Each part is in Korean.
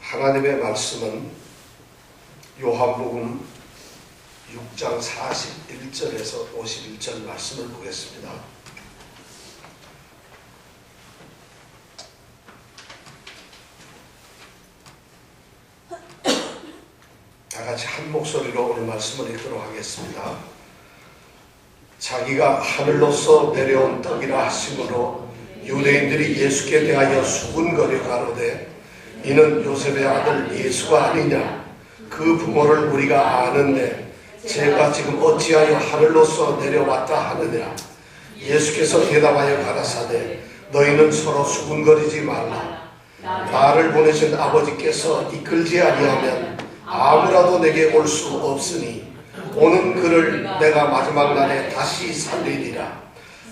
하나님의 말씀은 요한복음 6장 41절에서 51절 말씀을 보겠습니다. 다 같이 한 목소리로 오늘 말씀을 읽도록 하겠습니다. 자기가 하늘로서 내려온 떡이라 하심으로 유대인들이 예수께 대하여 수군거려 가로되 이는 요셉의 아들 예수가 아니냐? 그 부모를 우리가 아는데 제가 지금 어찌하여 하늘로서 내려왔다 하느냐? 예수께서 대답하여 가라사대 너희는 서로 수군거리지 말라. 나를 보내신 아버지께서 이끌지 아니하면 아무라도 내게 올 수 없으니 오는 그를 내가 마지막 날에 다시 살리리라.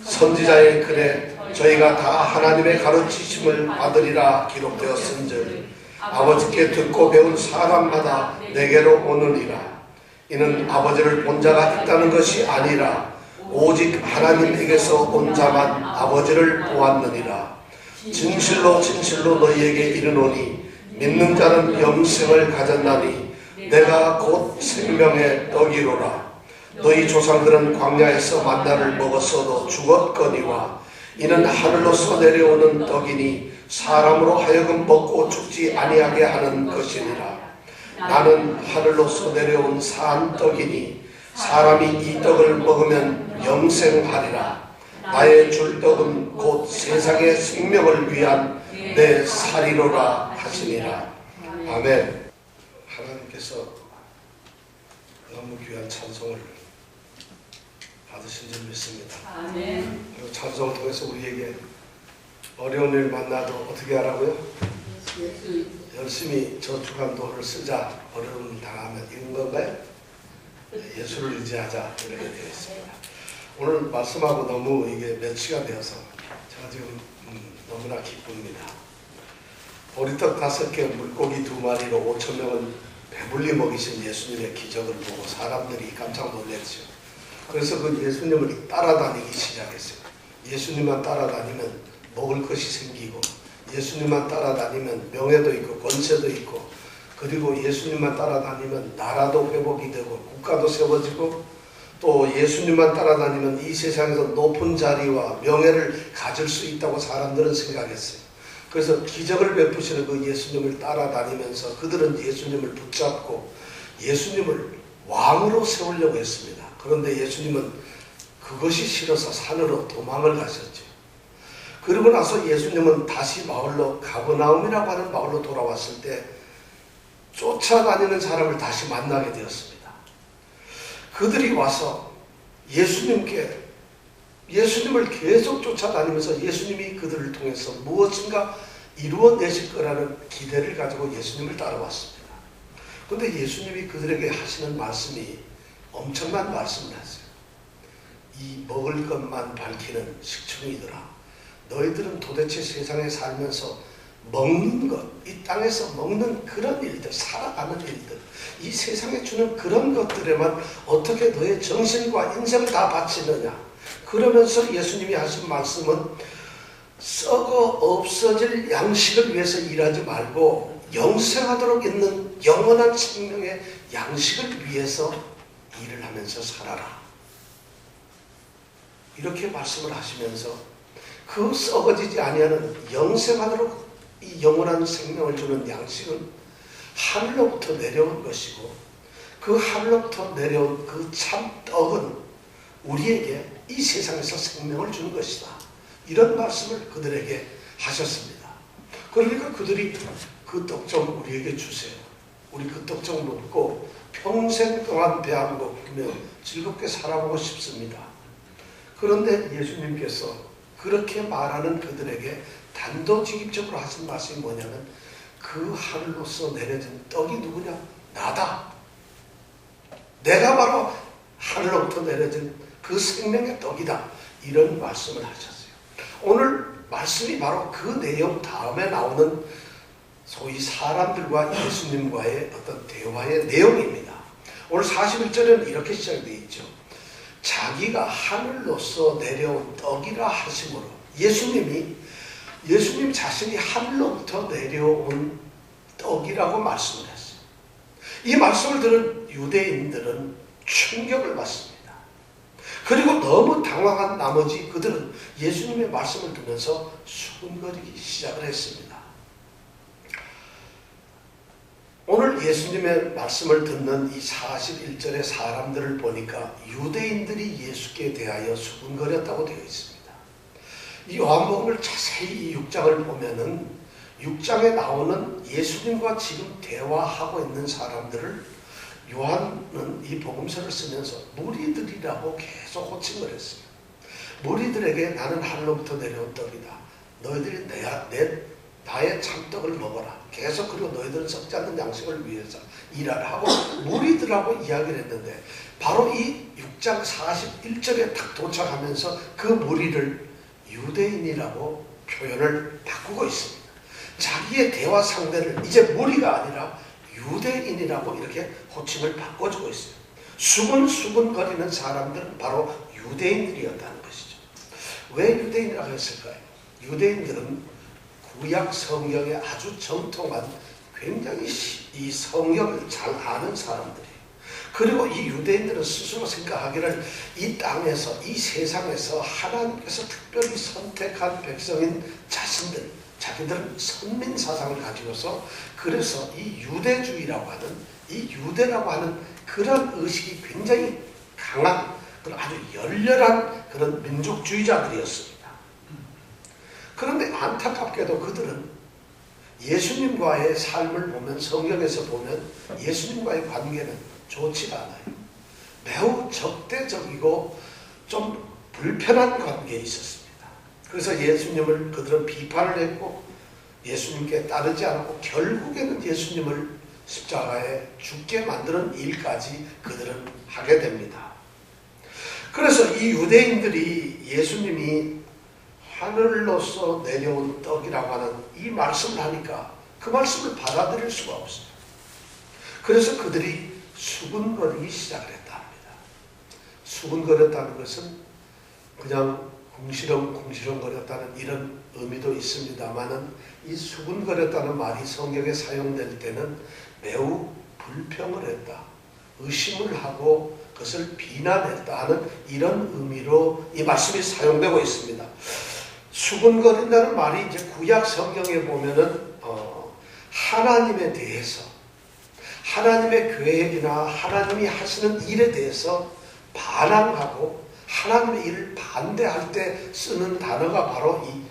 선지자의 글에 저희가 다 하나님의 가르치심을 받으리라 기록되었은즉 아버지께 듣고 배운 사람마다 내게로 오느니라. 이는 아버지를 본 자가 있다는 것이 아니라 오직 하나님에게서 온 자만 아버지를 보았느니라. 진실로 진실로 너희에게 이르노니 믿는 자는 영생을 가졌나니 내가 곧 생명의 떡이로라. 너희 조상들은 광야에서 만나를 먹었어도 죽었거니와 이는 하늘로서 내려오는 떡이니 사람으로 하여금 먹고 죽지 아니하게 하는 것이니라. 나는 하늘로서 내려온 산 떡이니 사람이 이 떡을 먹으면 영생하리라. 나의 줄 떡은 곧 세상의 생명을 위한 내 살이로라 하시니라. 아멘. 하나님께서 너무 귀한 찬송을 받으신 줄 믿습니다. 아멘. 그리고 찬송을 통해서 우리에게 어려운 일 만나도 어떻게 하라고요? 열심히 저축한 돈을 쓰자. 어려움을 당하면 이런 건가요? 예수를 의지하자. 이렇게 되어 있습니다. 오늘 말씀하고 너무 이게 매치가 되어서 제가 지금 너무나 기쁩니다. 보리떡 5개, 물고기 2마리로 5,000명을 배불리 먹이신 예수님의 기적을 보고 사람들이 깜짝 놀랐죠. 그래서 그 예수님을 따라다니기 시작했어요. 예수님만 따라다니면 먹을 것이 생기고 예수님만 따라다니면 명예도 있고 권세도 있고 그리고 예수님만 따라다니면 나라도 회복이 되고 국가도 세워지고 또 예수님만 따라다니면 이 세상에서 높은 자리와 명예를 가질 수 있다고 사람들은 생각했어요. 그래서 기적을 베푸시는 그 예수님을 따라다니면서 그들은 예수님을 붙잡고 예수님을 왕으로 세우려고 했습니다. 그런데 예수님은 그것이 싫어서 산으로 도망을 가셨죠. 그러고 나서 예수님은 다시 마을로 가버나움이라고 하는 마을로 돌아왔을 때 쫓아다니는 사람을 다시 만나게 되었습니다. 그들이 와서 예수님을 계속 쫓아다니면서 예수님이 그들을 통해서 무엇인가 이루어내실 거라는 기대를 가지고 예수님을 따라왔습니다. 그런데 예수님이 그들에게 하시는 말씀이 엄청난 말씀을 하세요. 이 먹을 것만 밝히는 식충이더라. 너희들은 도대체 세상에 살면서 먹는 것, 이 땅에서 먹는 그런 일들, 살아가는 일들, 이 세상에 주는 그런 것들에만 어떻게 너의 정신과 인생을 다 바치느냐. 그러면서 예수님이 하신 말씀은 썩어 없어질 양식을 위해서 일하지 말고 영생하도록 있는 영원한 생명의 양식을 위해서 일을 하면서 살아라. 이렇게 말씀을 하시면서 그 썩어지지 아니하는 영생하도록 이 영원한 생명을 주는 양식은 하늘로부터 내려온 것이고 그 하늘로부터 내려온 그 참 떡은 우리에게 이 세상에서 생명을 주는 것이다. 이런 말씀을 그들에게 하셨습니다. 그러니까 그들이 그 떡 좀 우리에게 주세요. 우리 그 떡 좀 먹고 평생 동안 배 안 고프며 즐겁게 살아보고 싶습니다. 그런데 예수님께서 그렇게 말하는 그들에게 단도직입적으로 하신 말씀이 뭐냐면 그 하늘로서 내려진 떡이 누구냐? 나다. 내가 바로 하늘로부터 내려진 그 생명의 떡이다. 이런 말씀을 하셨어요. 오늘 말씀이 바로 그 내용 다음에 나오는 소위 사람들과 예수님과의 어떤 대화의 내용입니다. 오늘 41절에는 이렇게 시작되어 있죠. 자기가 하늘로서 내려온 떡이라 하심으로 예수님 자신이 하늘로부터 내려온 떡이라고 말씀을 했어요. 이 말씀을 들은 유대인들은 충격을 받습니다. 그리고 너무 당황한 나머지 그들은 예수님의 말씀을 듣면서 수군거리기 시작을 했습니다. 오늘 예수님의 말씀을 듣는 이 41절의 사람들을 보니까 유대인들이 예수께 대하여 수군거렸다고 되어 있습니다. 이 요한복음을 자세히 이 6장을 보면은 6장에 나오는 예수님과 지금 대화하고 있는 사람들을 요한은 이 복음서를 쓰면서 무리들이라고 계속 호칭을 했어요. 무리들에게 나는 하늘로부터 내려온 떡이다. 너희들이 나의 참떡을 먹어라. 계속 그리고 너희들은 썩지 않는 양식을 위해서 일하라 하고 무리들하고 이야기를 했는데 바로 이 6장 41절에 딱 도착하면서 그 무리를 유대인이라고 표현을 바꾸고 있습니다. 자기의 대화 상대를 이제 무리가 아니라 유대인이라고 이렇게 호칭을 바꿔주고 있어요. 수근수근거리는 사람들은 바로 유대인들이었다는 것이죠. 왜 유대인이라고 했을까요? 유대인들은 구약 성경에 아주 정통한 굉장히 이 성경을 잘 아는 사람들이에요. 그리고 이 유대인들은 스스로 생각하기를 이 땅에서 이 세상에서 하나님께서 특별히 선택한 백성인 자신들, 자기들은 선민 사상을 가지고서 그래서 이 유대주의라고 하는 이 유대라고 하는 그런 의식이 굉장히 강한 그런 아주 열렬한 그런 민족주의자들이었습니다. 그런데 안타깝게도 그들은 예수님과의 삶을 보면 성경에서 보면 예수님과의 관계는 좋지가 않아요. 매우 적대적이고 좀 불편한 관계에 있었습니다. 그래서 예수님을 그들은 비판을 했고 예수님께 따르지 않았고 결국에는 예수님을 십자가에 죽게 만드는 일까지 그들은 하게 됩니다. 그래서 이 유대인들이 예수님이 하늘로서 내려온 떡이라고 하는 이 말씀을 하니까 그 말씀을 받아들일 수가 없어요. 그래서 그들이 수군거리기 시작을 했다 합니다. 수군거렸다는 것은 그냥 궁시렁거렸다는 이런 의미도 있습니다만은 이 수군거렸다는 말이 성경에 사용될 때는 매우 불평을 했다, 의심을 하고 그것을 비난했다 하는 이런 의미로 이 말씀이 사용되고 있습니다. 수군거린다는 말이 이제 구약 성경에 보면은 하나님에 대해서 하나님의 계획이나 하나님이 하시는 일에 대해서 반항하고 하나님의 일을 반대할 때 쓰는 단어가 바로 이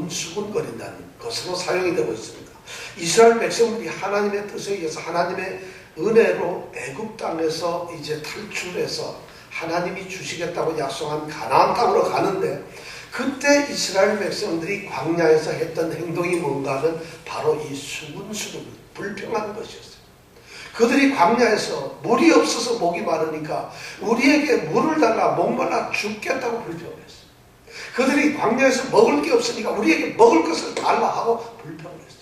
수군거린다는 것으로 사용이 되고 있습니다. 이스라엘 백성들이 하나님의 뜻에 의해서 하나님의 은혜로 애굽 땅에서 이제 탈출해서 하나님이 주시겠다고 약속한 가나안 땅으로 가는데 그때 이스라엘 백성들이 광야에서 했던 행동이 뭔가는 바로 이 수군수군 불평한 것이었어요. 그들이 광야에서 물이 없어서 목이 마르니까 우리에게 물을 달라 목말라 죽겠다고 불평을 했어요. 그들이 광야에서 먹을 게 없으니까 우리에게 먹을 것을 달라 하고 불평을 했어요.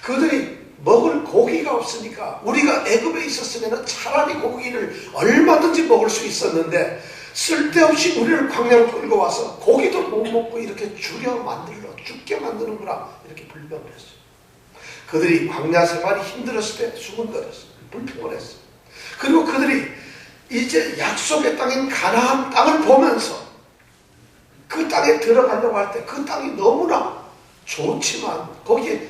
그들이 먹을 고기가 없으니까 우리가 애굽에 있었으면 차라리 고기를 얼마든지 먹을 수 있었는데 쓸데없이 우리를 광야로 끌고 와서 고기도 못 먹고 이렇게 죽게 만드는구나 이렇게 불평을 했어요. 그들이 광야 생활이 힘들었을 때 수군거렸어요. 불평을 했어요. 그리고 그들이 이제 약속의 땅인 가나안 땅을 보면서 그 땅에 들어가려고 할 때 그 땅이 너무나 좋지만 거기에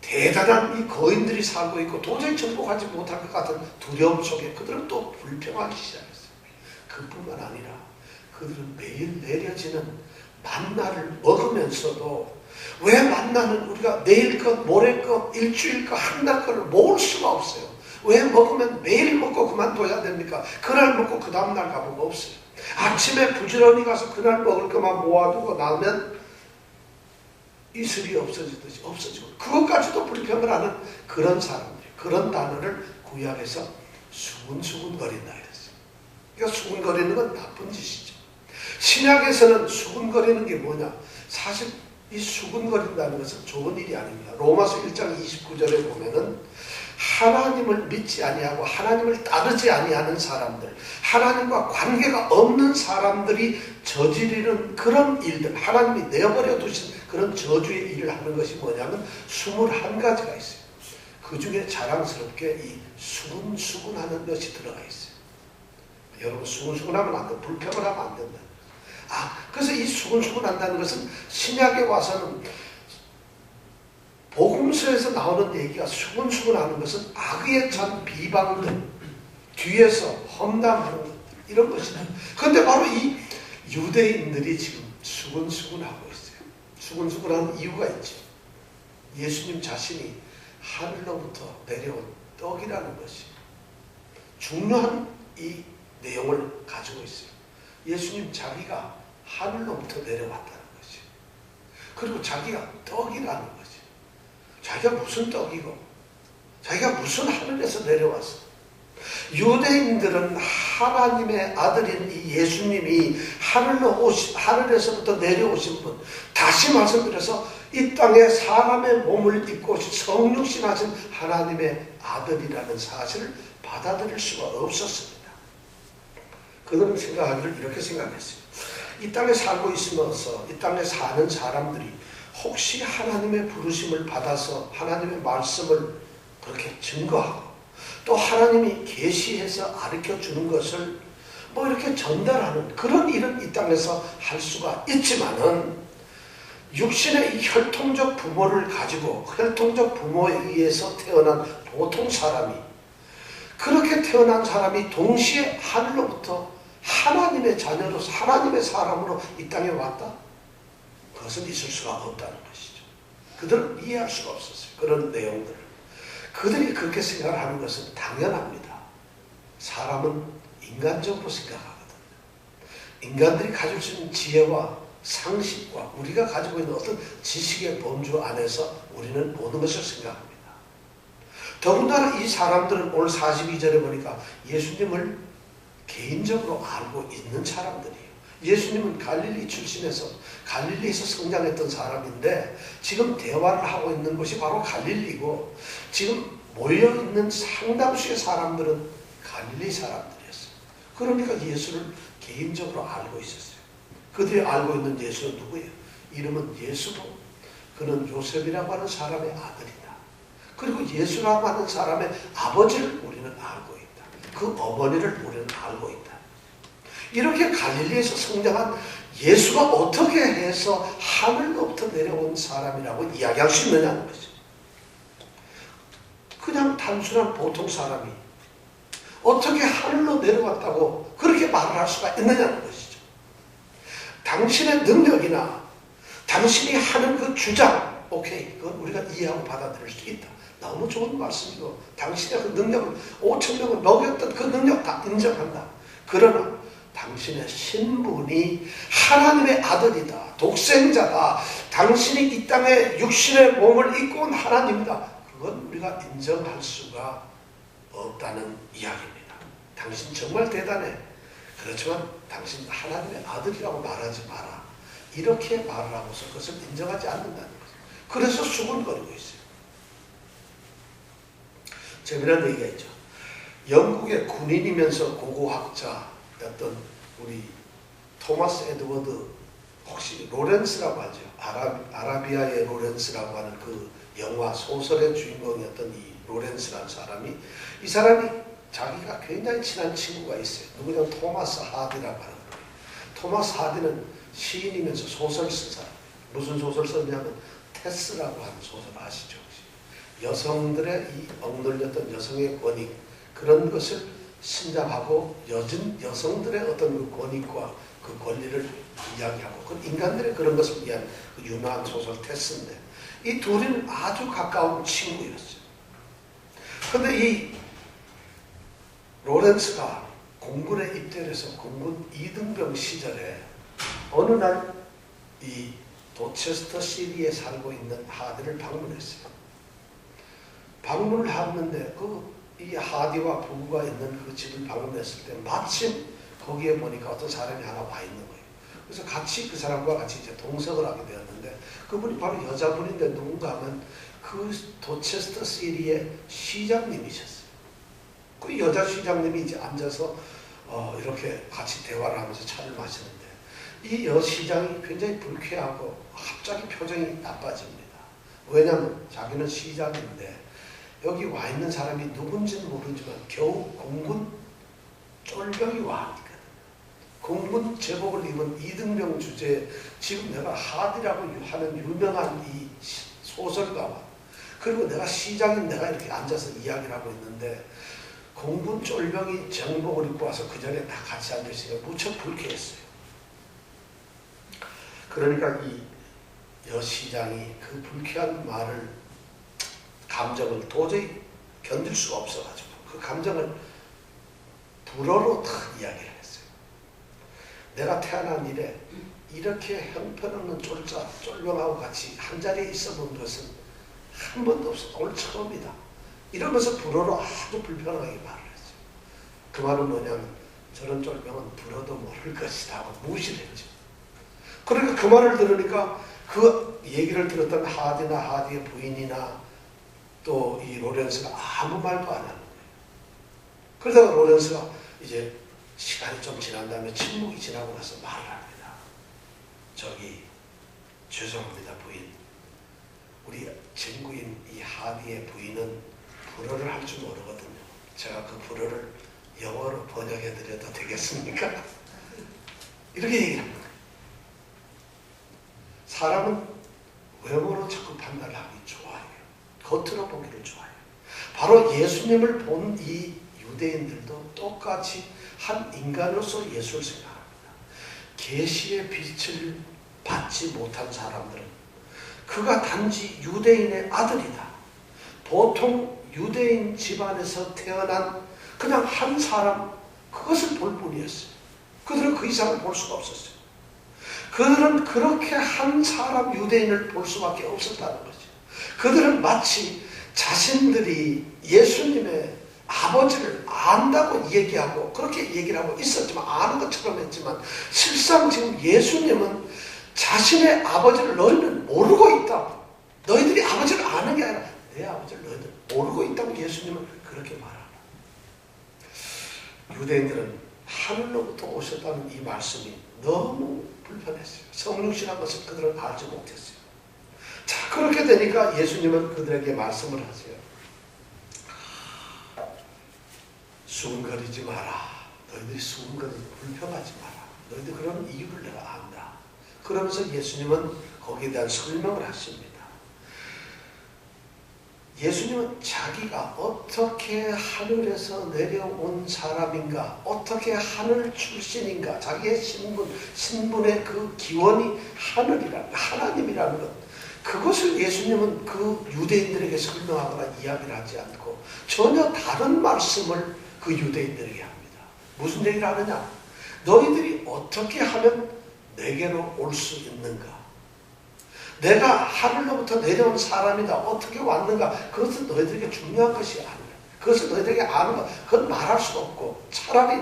대단한 이 거인들이 살고 있고 도저히 정복하지 못할 것 같은 두려움 속에 그들은 또 불평하기 시작했어요. 그뿐만 아니라 그들은 매일 내려지는 만나를 먹으면서도 왜 만나는 우리가 내일 것, 모레 것, 일주일 것, 한 달 것을 모을 수가 없어요. 왜 먹으면 매일 먹고 그만둬야 됩니까? 그날 먹고 그 다음날 가보고 없어요. 아침에 부지런히 가서 그날 먹을 것만 모아두고 나면 이슬이 없어지듯이 없어지고 그것까지도 불평을 하는 그런 사람들, 그런 단어를 구약에서 수군거린다 이랬어요. 그러니까 수군거리는 건 나쁜 짓이죠. 신약에서는 수군거리는 게 뭐냐? 사실 이 수군거린다는 것은 좋은 일이 아닙니다. 로마서 1장 29절에 보면은 하나님을 믿지 아니하고 하나님을 따르지 아니하는 사람들, 하나님과 관계가 없는 사람들이 저지르는 그런 일들, 하나님이 내버려 두신 그런 저주의 일을 하는 것이 뭐냐면 21가지가 있어요. 그 중에 자랑스럽게 이 수근수근하는 것이 들어가 있어요. 여러분 수근수근하면 안 돼. 불평을 하면 안 된다. 그래서 이 수근수근한다는 것은 신약에 와서는 복음서에서 나오는 얘기가 수근수근하는 것은 악의에 찬 비방들, 뒤에서 험담하는 것들, 이런 것이다. 그런데 바로 이 유대인들이 지금 수근수근하고 있어요. 수근수근하는 이유가 있죠. 예수님 자신이 하늘로부터 내려온 떡이라는 것이 중요한 이 내용을 가지고 있어요. 예수님 자기가 하늘로부터 내려왔다는 것이. 그리고 자기가 떡이라는 것이. 자기가 무슨 떡이고 자기가 무슨 하늘에서 내려왔어. 유대인들은 하나님의 아들인 이 예수님이 하늘에서부터 내려오신 분, 다시 말씀드려서 이 땅에 사람의 몸을 입고 성육신하신 하나님의 아들이라는 사실을 받아들일 수가 없었습니다. 그들은 생각하기를 이렇게 생각했어요. 이 땅에 살고 있으면서 이 땅에 사는 사람들이 혹시 하나님의 부르심을 받아서 하나님의 말씀을 그렇게 증거하고 또 하나님이 계시해서 가르쳐 주는 것을 뭐 이렇게 전달하는 그런 일은 이 땅에서 할 수가 있지만은 육신의 이 혈통적 부모를 가지고 혈통적 부모에 의해서 태어난 보통 사람이 그렇게 태어난 사람이 동시에 하늘로부터 하나님의 자녀로서 하나님의 사람으로 이 땅에 왔다? 그것은 있을 수가 없다는 것이죠. 그들은 이해할 수가 없었어요. 그런 내용들을. 그들이 그렇게 생각하는 것은 당연합니다. 사람은 인간적으로 생각하거든요. 인간들이 가질 수 있는 지혜와 상식과 우리가 가지고 있는 어떤 지식의 범주 안에서 우리는 모든 것을 생각합니다. 더군다나 이 사람들은 오늘 42절에 보니까 예수님을 개인적으로 알고 있는 사람들이에요. 예수님은 갈릴리 출신에서 갈릴리에서 성장했던 사람인데 지금 대화를 하고 있는 곳이 바로 갈릴리고 지금 모여있는 상당수의 사람들은 갈릴리 사람들이었어요. 그러니까 예수를 개인적으로 알고 있었어요. 그들이 알고 있는 예수는 누구예요? 이름은 예수로. 그는 요셉이라고 하는 사람의 아들이다. 그리고 예수라고 하는 사람의 아버지를 우리는 알고 있다. 그 어머니를 우리는 알고 있다. 이렇게 갈릴리에서 성장한 예수가 어떻게 해서 하늘로부터 내려온 사람이라고 이야기할 수 있느냐는 것이죠. 그냥 단순한 보통 사람이 어떻게 하늘로 내려왔다고 그렇게 말을 할 수가 있느냐는 것이죠. 당신의 능력이나 당신이 하는 그 주장, 오케이, 그건 우리가 이해하고 받아들일 수 있다. 너무 좋은 말씀이고 당신의 그 능력을 5,000명을 먹였던 그 능력 다 인정한다. 그러나 당신의 신분이 하나님의 아들이다. 독생자다. 당신이 이 땅에 육신의 몸을 입고 온 하나님이다. 그건 우리가 인정할 수가 없다는 이야기입니다. 당신 정말 대단해. 그렇지만 당신 하나님의 아들이라고 말하지 마라. 이렇게 말을 하고서 그것을 인정하지 않는다는 거죠. 그래서 수군거리고 있어요. 재미난 얘기가 있죠. 영국의 군인이면서 고고학자였던 우리 토마스 에드워드, 혹시 로렌스라고 하죠. 아라비아의 로렌스라고 하는 그 영화 소설의 주인공이었던 이 로렌스라는 사람이, 이 사람이 자기가 굉장히 친한 친구가 있어요. 누구냐면 토마스 하디라고 하는 거예요. 토마스 하디는 시인이면서 소설 쓴 사람. 무슨 소설 썼냐면 테스라고 하는 소설 아시죠? 여성들의 이 억눌렸던 여성의 권익, 그런 것을 신장하고 여성들의 어떤 그 권익과 그 권리를 이야기하고 그 인간들의 그런 것을 위한 그 유명한 소설 테스인데, 이 둘은 아주 가까운 친구였어요. 그런데 이 로렌스가 공군에 입대를 해서 공군 2등병 시절에 어느 날 이 도체스터 시리에 살고 있는 하디를 방문했어요. 방문을 하는데 이 하디와 부부가 있는 그 집을 방문했을 때 마침 거기에 보니까 어떤 사람이 하나 와 있는 거예요. 그래서 같이 그 사람과 같이 이제 동석을 하게 되었는데, 그분이 바로 여자분인데 누군가 하면 그 도체스터 시리의 시장님이셨어요. 그 여자 시장님이 이제 앉아서 이렇게 같이 대화를 하면서 차를 마시는데, 이 여시장이 굉장히 불쾌하고 갑자기 표정이 나빠집니다. 왜냐하면 자기는 시장인데 여기 와 있는 사람이 누군지는 모르지만 겨우 공군 쫄병이 와 있거든. 공군 제복을 입은 이등병 주제에 지금 내가 하디라고 하는 유명한 이 소설가와, 그리고 내가 시장인 내가 이렇게 앉아서 이야기를 하고 있는데 공군 쫄병이 정복을 입고 와서 그 자리에 다 같이 앉아있으니까 무척 불쾌했어요. 그러니까 이 여시장이 그 불쾌한 말을, 감정을 도저히 견딜 수가 없어가지고 그 감정을 불어로 다 이야기를 했어요. 내가 태어난 이래 이렇게 형편없는 쫄병하고 같이 한 자리에 있어 본 것은 한 번도 없어. 오늘 처음이다. 이러면서 불어로 아주 불편하게 말을 했어요. 그 말은 뭐냐면 저런 쫄병은 불어도 모를 것이다 하고 무시를 했죠. 그러니까 그 말을 들으니까 그 얘기를 들었던 하디나 하디의 부인이나 또 이 로렌스가 아무 말도 안 하는 거예요. 그러다가 로렌스가 이제 시간이 좀 지난 다음에 침묵이 지나고 나서 말을 합니다. 저기 죄송합니다 부인. 우리 친구인 이 하디의 부인은 불어를 할 줄 모르거든요. 제가 그 불어를 영어로 번역해 드려도 되겠습니까? 이렇게 얘기를 합니다. 사람은 외모로 자꾸 판단을 하기 좋아해요. 겉으로 보기를 좋아해요. 바로 예수님을 본 이 유대인들도 똑같이 한 인간으로서 예수를 생각합니다. 계시의 빛을 받지 못한 사람들은 그가 단지 유대인의 아들이다. 보통 유대인 집안에서 태어난 그냥 한 사람, 그것을 볼 뿐이었어요. 그들은 그 이상을 볼 수가 없었어요. 그들은 그렇게 한 사람 유대인을 볼 수밖에 없었다는 거죠. 그들은 마치 자신들이 예수님의 아버지를 안다고 얘기하고 그렇게 얘기를 하고 있었지만, 아는 것처럼 했지만 실상 지금 예수님은 자신의 아버지를 너희는 모르고 있다. 너희들이 아버지를 아는 게 아니라 내 아버지를 너희들 모르고 있다고 예수님은 그렇게 말합니다. 유대인들은 하늘로부터 오셨다는 이 말씀이 너무 불편했어요. 성육신한 것을 그들은 알지 못했어요. 자, 그렇게 되니까 예수님은 그들에게 말씀을 하세요. 수군거리지 마라. 너희들이 수군거리지, 불평하지 마라. 너희들 그런 이유를 내가 안다. 그러면서 예수님은 거기에 대한 설명을 하십니다. 예수님은 자기가 어떻게 하늘에서 내려온 사람인가, 어떻게 하늘 출신인가, 자기의 신분의 그 기원이 하나님이라는 것, 그것을 예수님은 그 유대인들에게 설명하거나 이야기를 하지 않고 전혀 다른 말씀을 그 유대인들에게 합니다. 무슨 얘기를 하느냐? 너희들이 어떻게 하면 내게로 올 수 있는가? 내가 하늘로부터 내려온 사람이다. 어떻게 왔는가? 그것은 너희들에게 중요한 것이 아니야. 그것을 너희들에게 아는 것, 그건 말할 수 없고, 차라리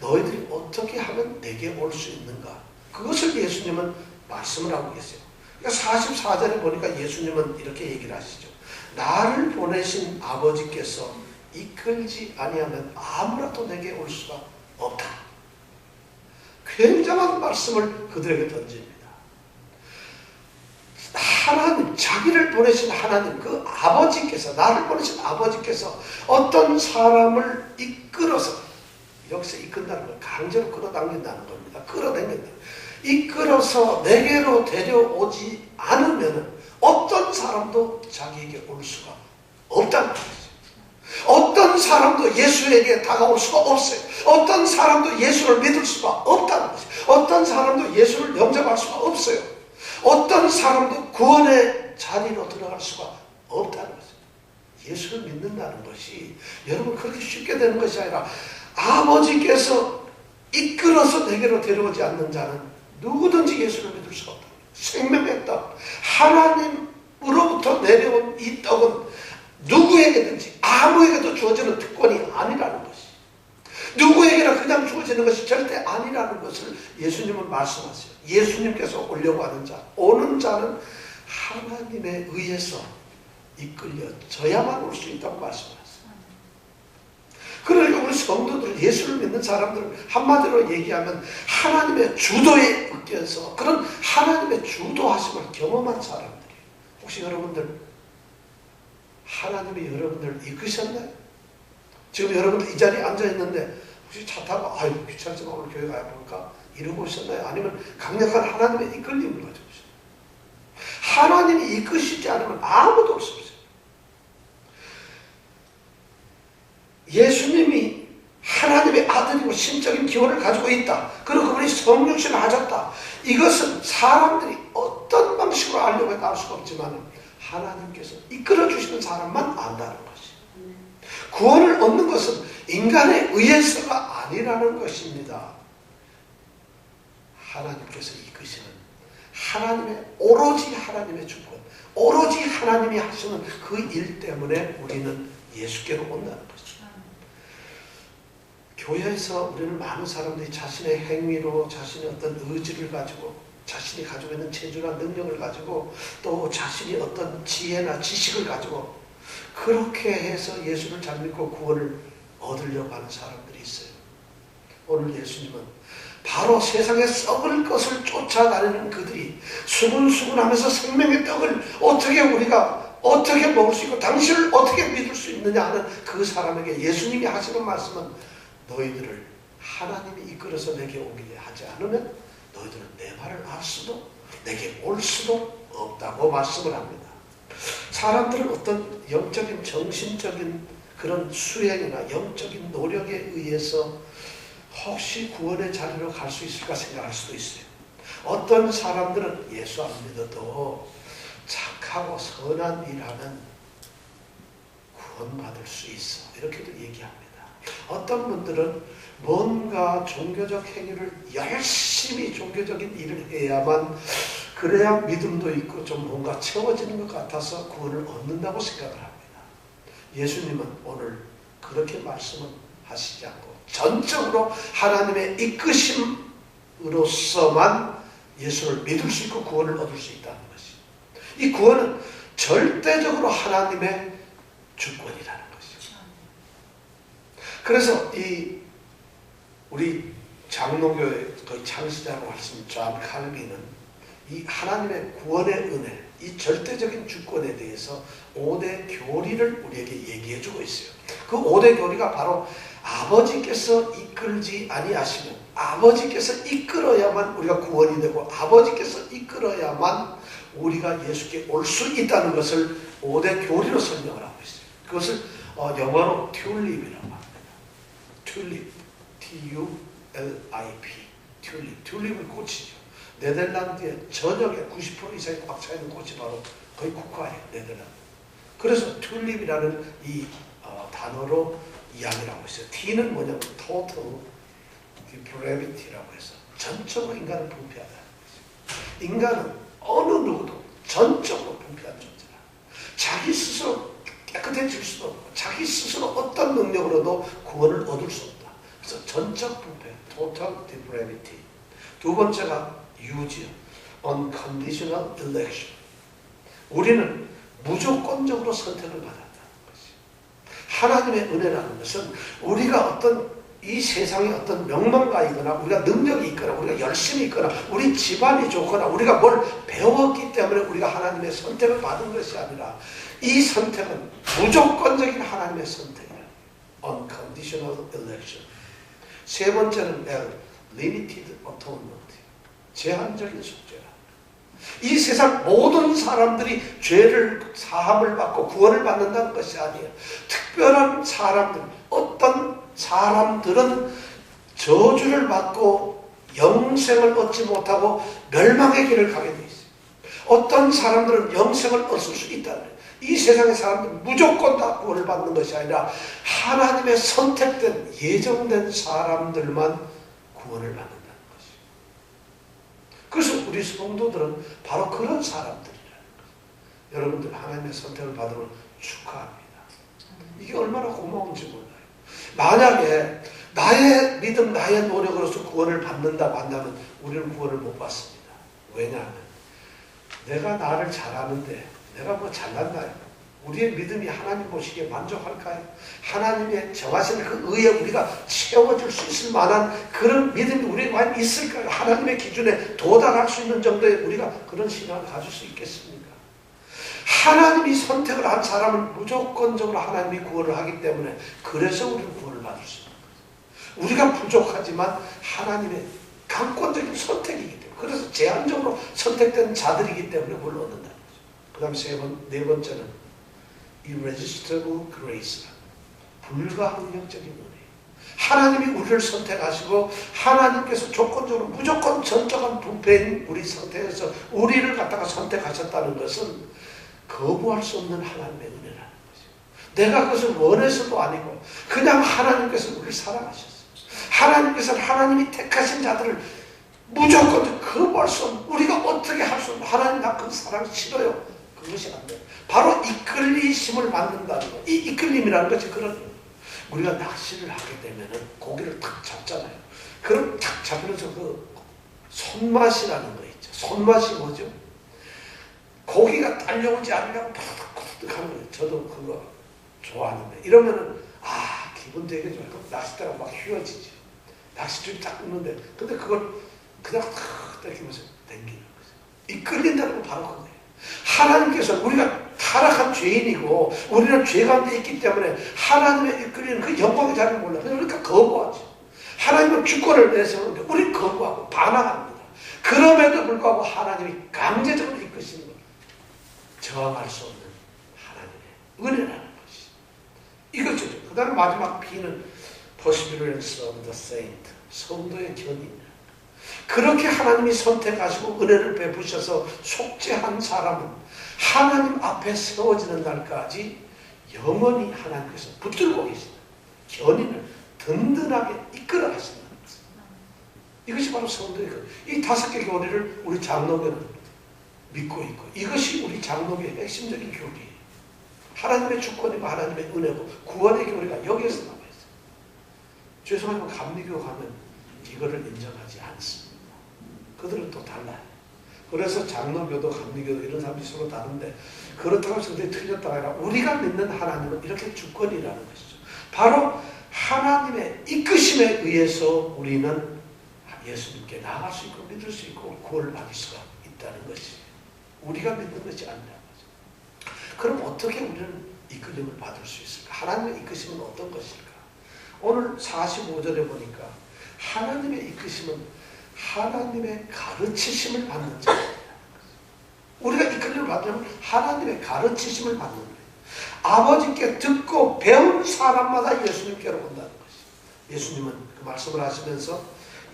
너희들이 어떻게 하면 내게 올 수 있는가? 그것을 예수님은 말씀을 하고 계세요. 그러니까 44절에 보니까 예수님은 이렇게 얘기를 하시죠. 나를 보내신 아버지께서 이끌지 아니하면 아무라도 내게 올 수가 없다. 굉장한 말씀을 그들에게 던집니다. 하나님, 자기를 보내신 하나님, 그 아버지께서, 나를 보내신 아버지께서 어떤 사람을 이끌어서, 여기서 이끈다는 건 강제로 끌어당긴다는 겁니다. 끌어당긴다. 이끌어서 내게로 데려오지 않으면 어떤 사람도 자기에게 올 수가 없다는 거죠. 어떤 사람도 예수에게 다가올 수가 없어요. 어떤 사람도 예수를 믿을 수가 없다는 거죠. 어떤 사람도 예수를 영접할 수가 없어요. 어떤 사람도 구원의 자리로 들어갈 수가 없다는 거죠. 예수를 믿는다는 것이 여러분 그렇게 쉽게 되는 것이 아니라 아버지께서 이끌어서 내게로 데려오지 않는 자는 누구든지 예수를 믿을 수가 없다. 생명의 떡, 하나님으로부터 내려온 이 떡은 누구에게든지 아무에게도 주어지는 특권이 아니라는 것이, 누구에게나 그냥 주어지는 것이 절대 아니라는 것을 예수님은 말씀하세요. 예수님께서 오려고 하는 자, 오는 자는 하나님에 의해서 이끌려져야만 올 수 있다고 말씀하세요. 그러니까 우리 성도들, 예수를 믿는 사람들은 한마디로 얘기하면 하나님의 주도에 이끌려서 그런 하나님의 주도하심을 경험한 사람들이에요. 혹시 여러분들 하나님이 여러분들을 이끄셨나요? 지금 여러분들 이 자리에 앉아있는데 혹시 차 타고 아유 귀찮지만 오늘 교회 가야 볼까? 이러고 있었나요? 아니면 강력한 하나님의 이끌림을 가지고 있어요? 하나님이 이끄시지 않으면 아무도 없어요. 예수님이 하나님의 아들이고 신적인 기원을 가지고 있다. 그리고 그분이 성육신을 하셨다. 이것은 사람들이 어떤 방식으로 알려고 해도 알 수가 없지만 하나님께서 이끌어주시는 사람만 안다는 것이. 구원을 얻는 것은 인간에 의해서가 아니라는 것입니다. 하나님께서 이끄시는 하나님의 오로지 하나님의 주권, 오로지 하나님이 하시는 그 일 때문에 우리는 예수께로 온다는 것이죠. 교회에서 우리는 많은 사람들이 자신의 행위로 자신의 어떤 의지를 가지고 자신이 가지고 있는 체주나 능력을 가지고 또 자신이 어떤 지혜나 지식을 가지고 그렇게 해서 예수를 잘 믿고 구원을 얻으려고 하는 사람들이 있어요. 오늘 예수님은 바로 세상에 썩을 것을 쫓아다니는 그들이 수근수근하면서 생명의 떡을 어떻게 먹을 수 있고 당신을 어떻게 믿을 수 있느냐 하는 그 사람에게 예수님이 하시는 말씀은 너희들을 하나님이 이끌어서 내게 오게 하지 않으면 너희들은 내 말을 알 수도 내게 올 수도 없다고 말씀을 합니다. 사람들은 어떤 영적인 정신적인 그런 수행이나 영적인 노력에 의해서 혹시 구원의 자리로 갈 수 있을까 생각할 수도 있어요. 어떤 사람들은 예수 안 믿어도 착하고 선한 일하면 구원받을 수 있어 이렇게도 얘기합니다. 어떤 분들은 뭔가 종교적 행위를 열심히 종교적인 일을 해야만 그래야 믿음도 있고 좀 뭔가 채워지는 것 같아서 구원을 얻는다고 생각을 합니다. 예수님은 오늘 그렇게 말씀은 하시지 않고 전적으로 하나님의 이끄심으로서만 예수를 믿을 수 있고 구원을 얻을 수 있다는 것이. 이 구원은 절대적으로 하나님의 주권이라는 것이죠. 그래서 우리 장로교의 거의 창시자라고 할 수 있는 존 칼빈은 이 하나님의 구원의 은혜, 이 절대적인 주권에 대해서 5대 교리를 우리에게 얘기해 주고 있어요. 그 5대 교리가 바로 아버지께서 이끌지 아니하시면 아버지께서 이끌어야만 우리가 구원이 되고 아버지께서 이끌어야만 우리가 예수께 올 수 있다는 것을 5대 교리로 설명을 하고 있어요. 그것을 영어로 튤립이라고 합니다. 튤립, T-U-L-I-P, 튤립은 꽃이죠. 네덜란드의 전역의 90% 이상이 꽉 차 있는 꽃이 바로 거의 국화예요. 네덜란드. 그래서 튤립이라는 이 단어로 이야기를 하고 있어요. T는 뭐냐면 total depravity라고 해서 전적으로 인간은 부패하다는 거죠. 인간은 어느 누구도 전적으로 부패한 존재라. 자기 스스로 깨끗해질 수도 없고 자기 스스로 어떤 능력으로도 구원을 얻을 수 없다. 그래서 전적 부패, total depravity. 두 번째가 유지요, unconditional election. 우리는 무조건적으로 선택을 받았다는 것이. 하나님의 은혜라는 것은 우리가 어떤 이 세상에 어떤 명망가이거나 우리가 능력이 있거나 우리가 열심히 있거나 우리 집안이 좋거나 우리가 뭘 배웠기 때문에 우리가 하나님의 선택을 받은 것이 아니라 이 선택은 무조건적인 하나님의 선택이에요. unconditional election. 세 번째는 limited atonement. 제한적인 속죄라. 이 세상 모든 사람들이 죄를 사함을 받고 구원을 받는다는 것이 아니에요. 특별한 사람들, 어떤 사람들은 저주를 받고 영생을 얻지 못하고 멸망의 길을 가게 돼 있어요. 어떤 사람들은 영생을 얻을 수 있다는 거예요. 이 세상의 사람들은 무조건 다 구원을 받는 것이 아니라 하나님의 선택된 예정된 사람들만 구원을 받는다는 것이에요. 그래서 우리 성도들은 바로 그런 사람들이라는 거예요. 여러분들 하나님의 선택을 받으면 축하합니다. 이게 얼마나 고마운지 몰라요. 만약에 나의 믿음, 나의 노력으로서 구원을 받는다고 한다면 우리는 구원을 못 받습니다. 왜냐하면 내가 나를 잘하는데 내가 뭐 잘났나요? 우리의 믿음이 하나님 보시기에 만족할까요? 하나님의 정하신 그 의에 우리가 채워줄 수 있을 만한 그런 믿음이 우리에 과연 있을까요? 하나님의 기준에 도달할 수 있는 정도의 우리가 그런 신앙을 가질 수 있겠습니까? 하나님이 선택을 한 사람을 무조건적으로 하나님이 구원을 하기 때문에 그래서 우리는 구원을 받을 수 있는 거예요. 우리가 부족하지만 하나님의 강권적인 선택이기 때문에, 그래서 제한적으로 선택된 자들이기 때문에 구원을 얻는다는 거죠. 그 다음 네 번째는 irresistible grace, 불가항력적인 은혜. 하나님이 우리를 선택하시고 하나님께서 조건적으로 무조건 전적한 부패인 우리 상태에서 우리를 갖다가 선택하셨다는 것은 거부할 수 없는 하나님의 은혜라는 거죠. 내가 그것을 원해서도 아니고 그냥 하나님께서 우리를 사랑하셨어요. 하나님께서는 하나님이 택하신 자들을 무조건 거부할 수 없는, 우리가 어떻게 할 수 없는, 하나님 나 그 사랑 싫어요. 그것이 안 돼요. 바로 이끌리심을 만든다는 거. 이 이끌림이라는 것이 그런 거예요. 우리가 낚시를 하게 되면은 고기를 탁 잡잖아요. 그럼 탁 잡으면서 그 손맛이라는 거 있죠. 손맛이 뭐죠? 고기가 딸려오지 않으려고 푸득푸득 하는 거예요. 저도 그거 좋아하는데 이러면은 기분 되게 좋아요. 낚싯대가 막 휘어지죠. 낚싯줄이 딱 끊는데 근데 그걸 그냥 탁 땡기면서 당기는 거죠. 이끌린다는 건 바로 그거예요. 하나님께서 우리가 타락한 죄인이고 우리는 죄 가운데 있기 때문에 하나님의 이끌리는 그 영광의 자리를 몰라. 그러니까 거부하죠. 하나님은 주권을 내세우는데 우리는 거부하고 반항합니다. 그럼에도 불구하고 하나님이 강제적으로 이끄시는 것, 저항할 수 없는 하나님의 은혜라는 것이 이거죠. 그 다음에 마지막 P는 perseverance of the saint, 성도의 견인. 그렇게 하나님이 선택하시고 은혜를 베푸셔서 속죄한 사람은 하나님 앞에 세워지는 날까지 영원히 하나님께서 붙들고 계신다. 견인을 든든하게 이끌어 가신다는 것입니다. 이것이 바로 성도의 것. 이 5개 교리를 우리 장로교는 믿고 있고 이것이 우리 장로교의 핵심적인 교리예요. 하나님의 주권이고 하나님의 은혜고 구원의 교리가 여기에서 나와 있어요. 죄송하지만 감리교 가면 이거를 인정하지 않습니다. 그들은 또 달라요. 그래서 장로교도 감리교도 이런 사람들이 서로 다른데 그렇다고 성경이 틀렸다가 아니라 우리가 믿는 하나님은 이렇게 주권이라는 것이죠. 바로 하나님의 이끄심에 의해서 우리는 예수님께 나아갈 수 있고 믿을 수 있고 구원을 받을 수가 있다는 것이 우리가 믿는 것이 아니라는 거죠. 그럼 어떻게 우리는 이끌림을 받을 수 있을까? 하나님의 이끄심은 어떤 것일까? 오늘 45절에 보니까 하나님의 이끄심은 하나님의 가르치심을 받는 자입니다. 우리가 이끌림을 받으면 하나님의 가르치심을 받는 거예요. 아버지께 듣고 배운 사람마다 예수님께로 온다는 것이죠. 예수님은 그 말씀을 하시면서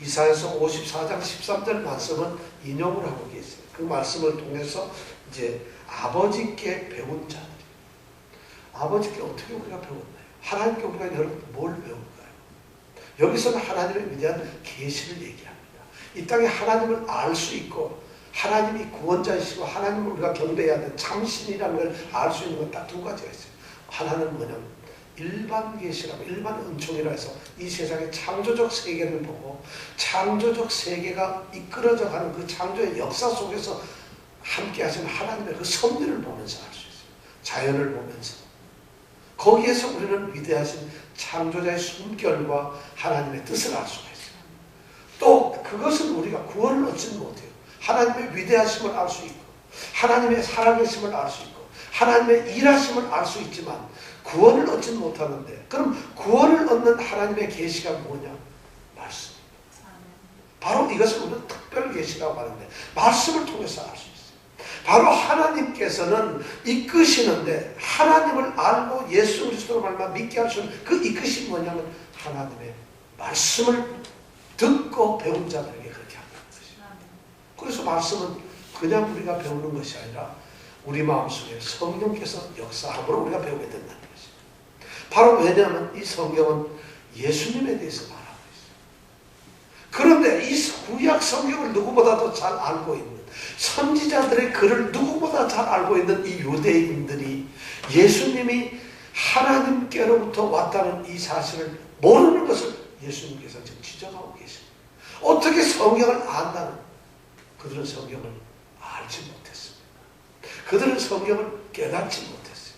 이사야서 54장 13절 말씀은 인용을 하고 계세요. 그 말씀을 통해서 이제 아버지께 배운 자들이, 아버지께 어떻게 우리가 배웠나요? 하나님께 우리가 여러분 뭘 배울까요? 여기서는 하나님의 위대한 계시를 얘기합니다. 이 땅에 하나님을 알 수 있고 하나님이 구원자이시고 하나님을 우리가 경배해야 되는 참신이라는 걸 알 수 있는 건 딱 2가지가 있어요. 하나는 뭐냐면 일반 계시라고, 일반 은총이라 해서 이 세상의 창조적 세계를 보고 창조적 세계가 이끌어져 가는 그 창조의 역사 속에서 함께 하시는 하나님의 그 섭리를 보면서 알 수 있어요. 자연을 보면서 거기에서 우리는 위대하신 창조자의 숨결과 하나님의 뜻을 알 수가 있어요. 또 그것은 우리가 구원을 얻지는 못해요. 하나님의 위대하심을 알 수 있고 하나님의 살아계심을 알 수 있고 하나님의 일하심을 알 수 있지만 구원을 얻지는 못하는데, 그럼 구원을 얻는 하나님의 계시가 뭐냐? 말씀. 바로 이것을 우리는 특별 계시라고 하는데 말씀을 통해서 알 수 있어요. 바로 하나님께서는 이끄시는데 하나님을 알고 예수 그리스도로 말미암아 믿게 할 수 있는 그 이끄심이 뭐냐면 하나님의 말씀을 듣고 배운 자들에게 그렇게 한다는 것이죠. 그래서 말씀은 그냥 우리가 배우는 것이 아니라 우리 마음속에 성령께서 역사함으로 우리가 배우게 된다는 것이죠. 바로 왜냐하면 이 성경은 예수님에 대해서 말하고 있어요. 그런데 이 구약 성경을 누구보다도 잘 알고 있는 선지자들의 글을 누구보다 잘 알고 있는 이 유대인들이 예수님이 하나님께로부터 왔다는 이 사실을 모르는 것을 예수님께서 지금 지적하고 계십니다. 어떻게 성경을 안다는? 그들은 성경을 알지 못했습니다. 그들은 성경을 깨닫지 못했어요.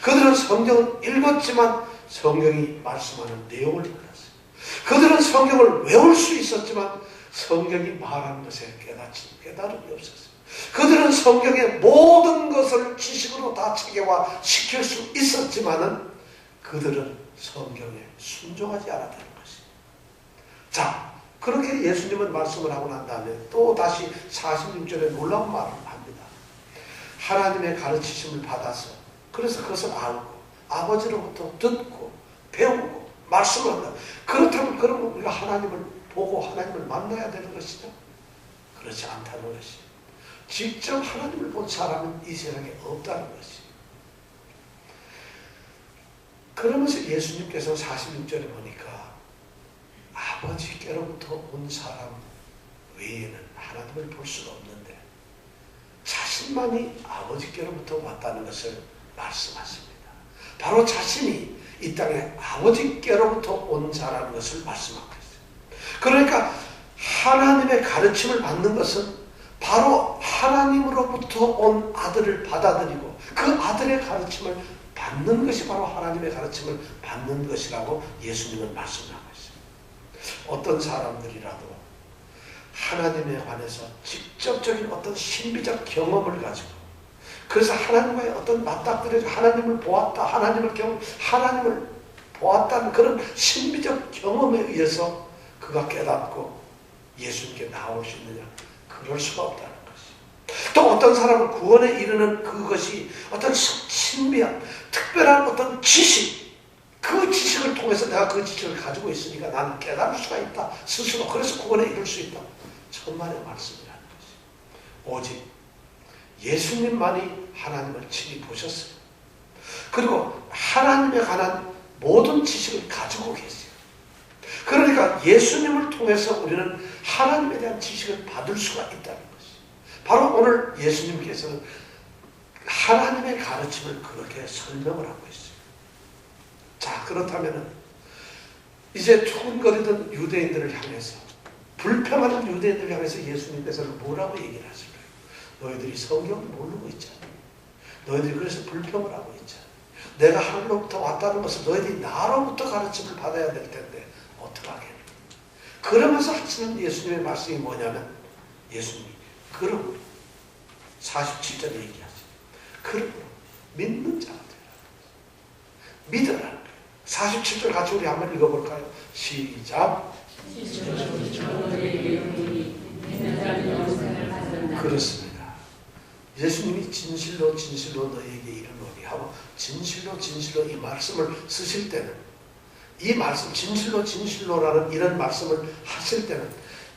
그들은 성경을 읽었지만 성경이 말씀하는 내용을 몰랐어요. 그들은 성경을 외울 수 있었지만 성경이 말하는 것에 깨달음이 없었어요. 그들은 성경의 모든 것을 지식으로 다 체계화 시킬 수 있었지만은 그들은 성경에 순종하지 않았다는 것이. 자, 그렇게 예수님은 말씀을 하고 난 다음에 또 다시 46절에 놀라운 말을 합니다. 하나님의 가르치심을 받아서 그래서 그것을 알고 아버지로부터 듣고 배우고 말씀을 한다. 그렇다면 그러면 우리가 하나님을 보고 하나님을 만나야 되는 것이죠. 그렇지 않다는 것이. 직접 하나님을 본 사람은 이 세상에 없다는 것이. 그러면서 예수님께서 46절에 보니까 아버지께로부터 온 사람 외에는 하나님을 볼 수가 없는데 자신만이 아버지께로부터 왔다는 것을 말씀하십니다. 바로 자신이 이 땅에 아버지께로부터 온 자라는 것을 말씀하고 있어요. 그러니까 하나님의 가르침을 받는 것은 바로 하나님으로부터 온 아들을 받아들이고 그 아들의 가르침을 받는 것이 바로 하나님의 가르침을 받는 것이라고 예수님은 말씀하고 있어요. 어떤 사람들이라도 하나님에 관해서 직접적인 어떤 신비적 경험을 가지고 그래서 하나님과의 어떤 맞닥뜨려서 하나님을 보았다, 하나님을 보았다는 그런 신비적 경험에 의해서 그가 깨닫고 예수님께 나올 수 있느냐? 그럴 수가 없다는 것이. 또 어떤 사람은 구원에 이르는 그것이 어떤 신비한 특별한 어떤 지식, 그 지식을 통해서 내가 그 지식을 가지고 있으니까 나는 깨달을 수가 있다 스스로. 그래서 구원에 이룰 수 있다. 천만의 말씀이라는 것이. 오직 예수님만이 하나님을 친히 보셨어요. 그리고 하나님에 관한 모든 지식을 가지고 계세요. 그러니까 예수님을 통해서 우리는 하나님에 대한 지식을 받을 수가 있다는 것이. 바로 오늘 예수님께서는 하나님의 가르침을 그렇게 설명을 하고 있어요. 자, 그렇다면 이제 투근거리던 유대인들을 향해서, 불평하는 유대인들을 향해서 예수님께서는 뭐라고 얘기를 하실까요? 너희들이 성경을 모르고 있잖아. 너희들이 그래서 불평을 하고 있잖아. 내가 하늘로부터 왔다는 것을 너희들이 나로부터 가르침을 받아야 될 텐데 어떡하겠니? 그러면서 하시는 예수님의 말씀이 뭐냐면, 예수님이 그러므로 47절에 얘기하죠. 그러므로 믿는 자가 되라. 믿으라는 거예요. 47절 같이 우리 한번 읽어볼까요? 시작. 그렇습니다. 예수님이 진실로 진실로 너희에게 이르노니 하고 진실로 진실로 이 말씀을 쓰실 때는, 이 말씀 진실로 진실로라는 이런 말씀을 하실 때는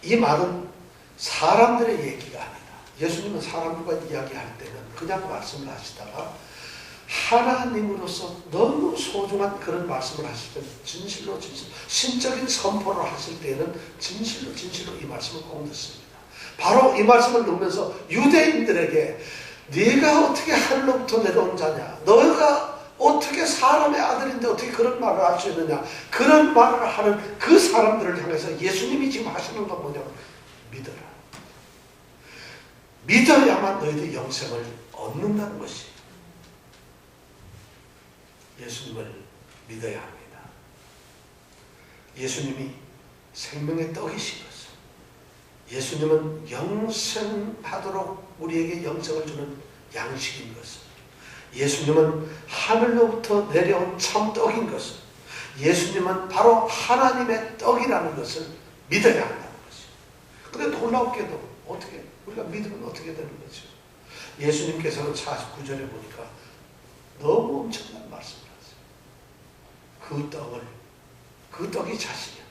이 말은 사람들의 얘기가 아니다. 예수님은 사람들과 이야기할 때는 그냥 말씀을 하시다가 하나님으로서 너무 소중한 그런 말씀을 하실 때는 진실로 진실로, 신적인 선포를 하실 때는 진실로 진실로 이 말씀을 꼭 넣습니다. 바로 이 말씀을 넣으면서 유대인들에게 네가 어떻게 하늘로부터 내려온 자냐, 너가 어떻게 사람의 아들인데 어떻게 그런 말을 할 수 있느냐, 그런 말을 하는 그 사람들을 향해서 예수님이 지금 하시는 건 뭐냐면 믿어라. 믿어야만 너희들 영생을 얻는다는 것이. 예수님을 믿어야 합니다. 예수님이 생명의 떡이신 것을, 예수님은 영생하도록 우리에게 영생을 주는 양식인 것을, 예수님은 하늘로부터 내려온 참떡인 것을, 예수님은 바로 하나님의 떡이라는 것을 믿어야 한다는 것이죠. 그런데 놀랍게도 어떻게 우리가 믿으면 어떻게 되는 거죠? 예수님께서는 49절에 보니까 너무 엄청난 말씀을 하세요. 그 떡이 자신이야.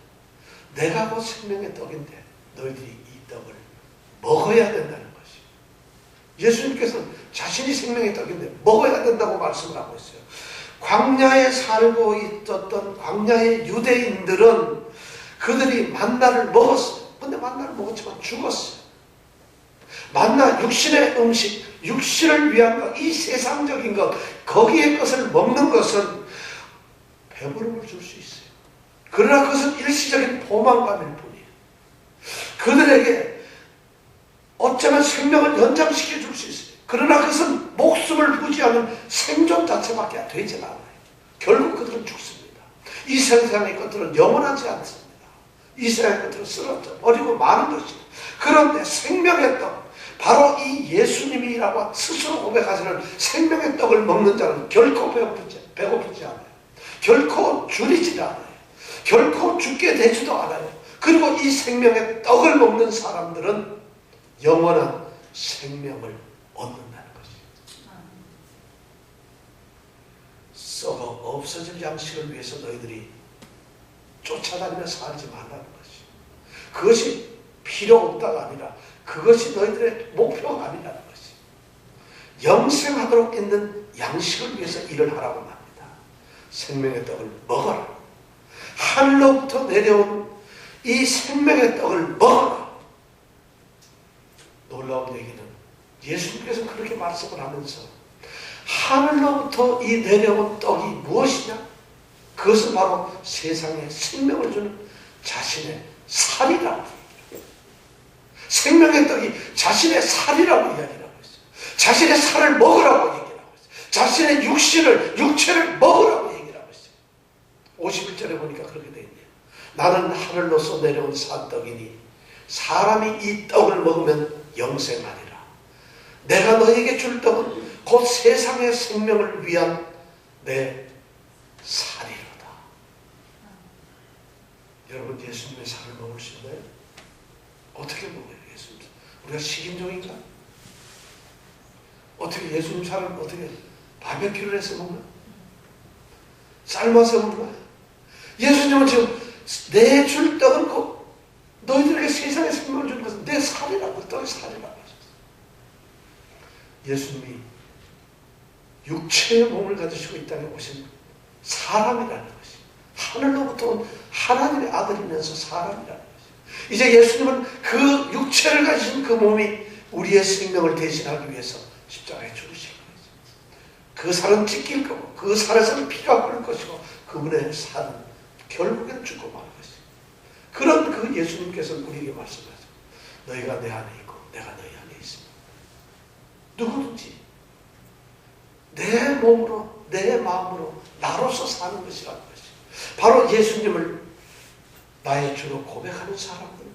내가 곧 생명의 떡인데 너희들이 이 떡을 먹어야 된다는 것이. 예수님께서는 자신이 생명의 떡인데 먹어야 된다고 말씀을 하고 있어요. 광야에 살고 있었던 광야의 유대인들은 그들이 만나를 먹었어요. 근데 만나를 먹었지만 죽었어요. 만나, 육신의 음식, 육신을 위한 것, 이 세상적인 것, 거기에 것을 먹는 것은 배부름을 줄 수 있어요. 그러나 그것은 일시적인 포만감일 뿐이에요. 그들에게 어쩌면 생명을 연장시켜 줄 수 있어요. 그러나 그것은 목숨을 부지하는 생존 자체밖에 되지 않아요. 결국 그들은 죽습니다. 이 세상의 것들은 영원하지 않습니다. 이 세상의 것들은 쓰러져 버리고 마는 것이에요. 그런데 생명의 떡, 바로 이 예수님이라고 스스로 고백하시는 생명의 떡을 먹는 자는 결코 배고프지 않아요. 결코 줄이지 않아요. 결코 죽게 되지도 않아요. 그리고 이 생명의 떡을 먹는 사람들은 영원한 생명을 얻는다는 것이에요. 썩어 없어질 양식을 위해서 너희들이 쫓아다니며 살지 말라는 것이에요. 그것이 필요 없다가 아니라 그것이 너희들의 목표가 아니라는 것이에요. 영생하도록 있는 양식을 위해서 일을 하라고 합니다. 생명의 떡을 먹어라. 하늘로부터 내려온 이 생명의 떡을 먹어라. 놀라운 얘기는 예수님께서 그렇게 말씀을 하면서 하늘로부터 이 내려온 떡이 무엇이냐? 그것은 바로 세상에 생명을 주는 자신의 살이라고 합니다. 생명의 떡이 자신의 살이라고 이야기하고 있어요. 자신의 살을 먹으라고 얘기하고 있어요. 자신의 육체를 먹으라고 얘기하고 있어요. 51절에 보니까 그렇게 되어 있네요. 나는 하늘로서 내려온 산떡이니 사람이 이 떡을 먹으면 영생하리라. 내가 너에게 줄 떡은 곧 세상의 생명을 위한 내 살이로다. 여러분, 예수님의 살을 먹을 수 있나요? 어떻게 먹어요, 예수님? 우리가 식인종인가? 어떻게 예수님 살을 어떻게 바베큐를 해서 먹나? 삶아서 먹나? 예수님은 지금 내 줄 떡은 너희들에게 세상의 생명을 주는 것은 내 살이라고, 떡의 살이라고 하셨어요. 예수님이 육체의 몸을 가지시고 이 땅에 오신 사람이라는 것이 하늘로부터 온 하나님의 아들이면서 사람이라는 것이, 이제 예수님은 그 육체를 가지신 그 몸이 우리의 생명을 대신하기 위해서 십자가에 죽으신 거죠. 그 살은 찢길 거고 그 살에서는 피가 흐를 것이고 그분의 살은 결국엔 죽고 말 것이죠. 그런 그 예수님께서는 우리에게 말씀하죠. 너희가 내 안에 있고 내가 너희 안에 있습니다. 누구든지 내 몸으로 내 마음으로 나로서 사는 것이라는 것이 바로 예수님을 나의 주로 고백하는 사람들,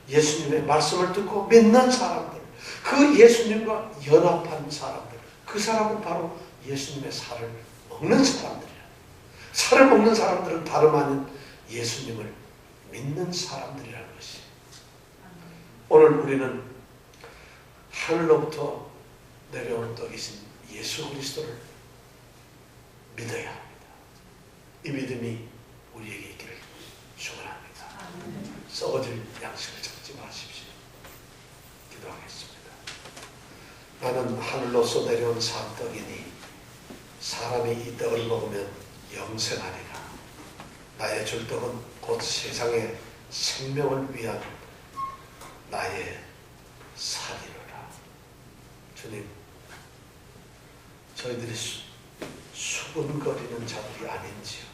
예수님의 말씀을 듣고 믿는 사람들, 그 예수님과 연합한 사람들, 그 사람은 바로 예수님의 살을 먹는 사람들이야. 살을 먹는 사람들은 다름 아닌 예수님을 믿는 사람들이라는 것이. 오늘 우리는 하늘로부터 내려온 떡이신 예수 그리스도를 믿어야 합니다. 이 믿음이 우리에게 있기를 축원합니다. 썩어질 양식을 찾지 마십시오. 기도하겠습니다. 나는 하늘로서 내려온 산떡이니 사람이 이 떡을 먹으면 영생하리라. 나의 줄 떡은 곧 세상의 생명을 위한 나의 살이로라. 주님, 저희들이 수군거리는 자들이 아닌지요.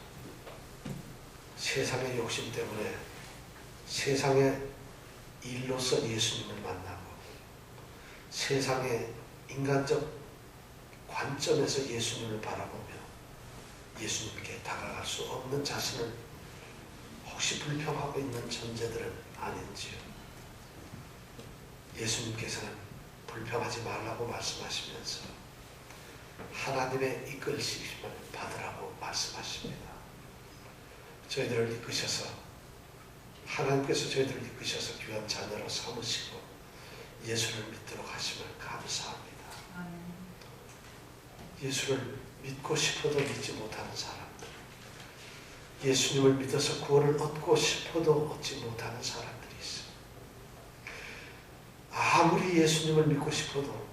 세상의 욕심 때문에 세상의 일로서 예수님을 만나고 세상의 인간적 관점에서 예수님을 바라보며 예수님께 다가갈 수 없는 자신을 혹시 불평하고 있는 존재들은 아닌지요. 예수님께서는 불평하지 말라고 말씀하시면서 하나님의 이끌시심을 받으라고 말씀하십니다. 저희들을 이끄셔서 하나님께서 저희들을 이끄셔서 귀한 자녀로 삼으시고 예수를 믿도록 하심을 감사합니다. 예수를 믿고 싶어도 믿지 못하는 사람들, 예수님을 믿어서 구원을 얻고 싶어도 얻지 못하는 사람들이 있어요. 아무리 예수님을 믿고 싶어도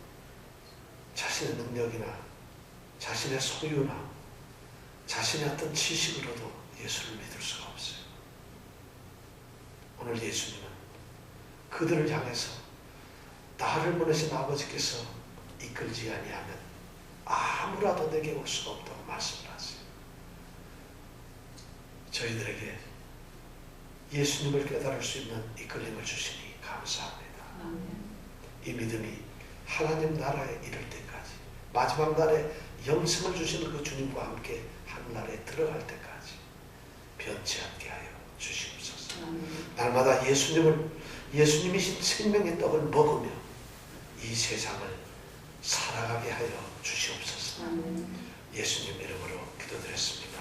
자신의 능력이나 자신의 소유나 자신의 어떤 지식으로도 예수를 믿을 수가 없어요. 오늘 예수님은 그들을 향해서 나를 보내신 아버지께서 이끌지 아니하면 아무라도 내게 올 수가 없다고 말씀을 하세요. 저희들에게 예수님을 깨달을 수 있는 이끌림을 주시니 감사합니다. 이 믿음이 하나님 나라에 이를 때까지, 마지막 날에 영생을 주시는 그 주님과 함께 하늘나라에 들어갈 때까지 변치 않게 하여 주시옵소서. 날마다 예수님이신 생명의 떡을 먹으며 이 세상을 살아가게 하여 주시옵소서. 예수님 이름으로 기도드렸습니다.